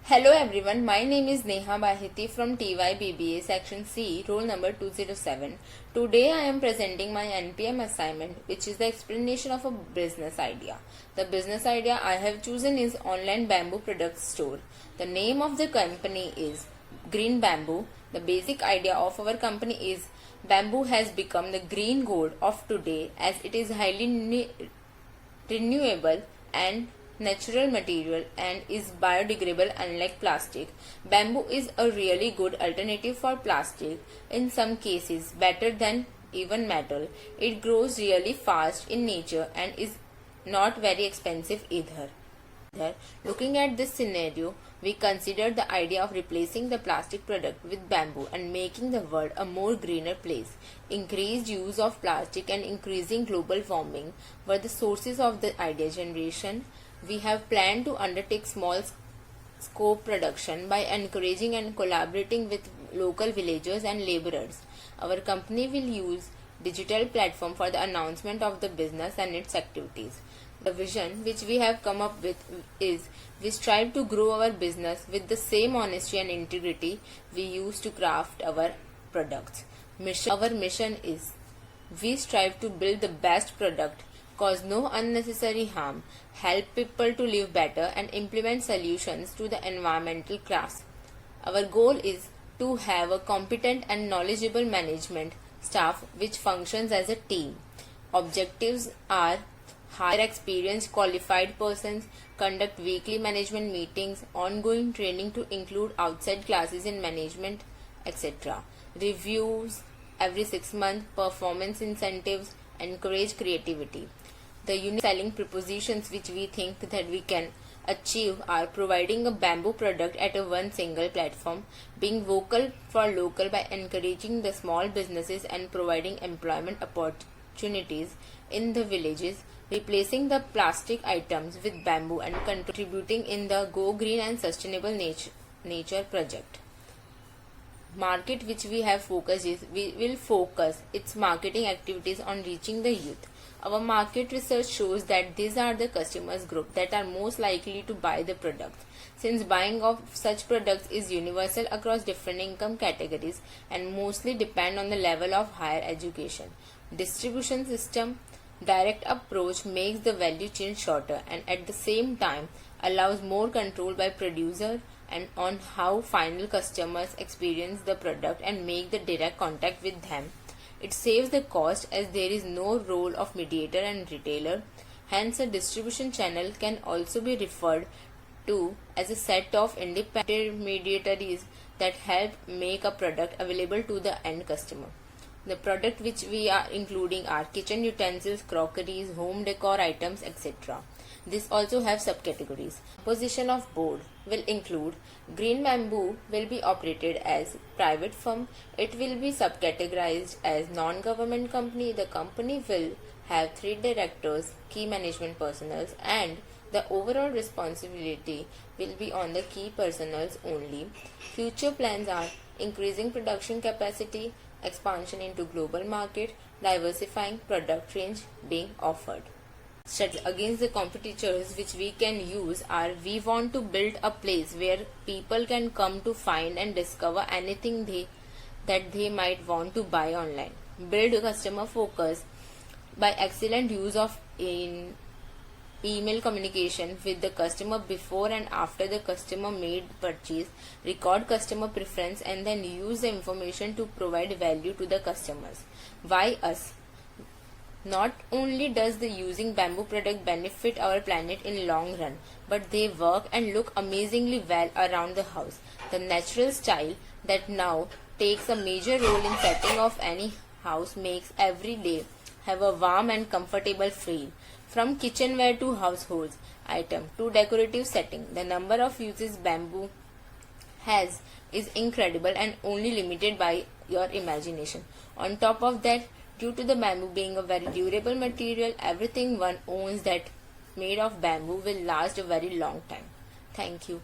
Hello everyone, my name is Neha Bahiti from TYBBA Section C, roll number 207. Today I am presenting my NPM assignment, which is the explanation of a business idea. The business idea I have chosen is Online Bamboo Products Store. The name of the company is Green Bamboo. The basic idea of our company is bamboo has become the green gold of today as it is highly renewable and natural material and is biodegradable unlike plastic. Bamboo is a really good alternative for plastic, in some cases better than even metal. It grows really fast in nature and is not very expensive either. Looking at this scenario, we considered the idea of replacing the plastic product with bamboo and making the world a more greener place. Increased use of plastic and increasing global warming were the sources of the idea generation. We have planned to undertake small scope production by encouraging and collaborating with local villagers and laborers. Our company will use digital platform for the announcement of the business and its activities. The vision which we have come up with is we strive to grow our business with the same honesty and integrity we use to craft our products. Our mission is we strive to build the best product, cause no unnecessary harm, help people to live better and implement solutions to the environmental crisis. Our goal is to have a competent and knowledgeable management staff which functions as a team. Objectives are hire experienced qualified persons, conduct weekly management meetings, ongoing training to include outside classes in management, etc. Reviews every 6 months, performance incentives, encourage creativity. The unique selling propositions which we think that we can achieve are providing a bamboo product at a one single platform, being vocal for local by encouraging the small businesses and providing employment opportunities in the villages, replacing the plastic items with bamboo and contributing in the Go Green and Sustainable Nature project. Market which we have focused is we will focus its marketing activities on reaching the youth. Our market research shows that these are the customers group that are most likely to buy the products. Since buying of such products is universal across different income categories and mostly depend on the level of higher education. Distribution system direct approach makes the value chain shorter and at the same time allows more control by producer and on how final customers experience the product and make the direct contact with them. It saves the cost as there is no role of mediator and retailer. Hence, a distribution channel can also be referred to as a set of independent intermediaries that help make a product available to the end customer. The product which we are including are kitchen utensils, crockeries, home decor items, etc. This also have subcategories. Composition of board will include Green Bamboo will be operated as private firm. It will be subcategorized as non-government company. The company will have 3 directors, key management personnel, and the overall responsibility will be on the key personnel only. Future plans are increasing production capacity, expansion into global market, diversifying product range being offered. Strategies against the competitors which we can use are we want to build a place where people can come to find and discover anything that they might want to buy online. Build customer focus by excellent use of email communication with the customer before and after the customer made purchase, record customer preference and then use the information to provide value to the customers. Why us? Not only does the using bamboo product benefit our planet in long run, but they work and look amazingly well around the house. The natural style that now takes a major role in setting of any house makes every day have a warm and comfortable feel. From kitchenware to household item to decorative setting, the number of uses bamboo has is incredible and only limited by your imagination. On top of that, due to the bamboo being a very durable material, everything one owns that made of bamboo will last a very long time. Thank you.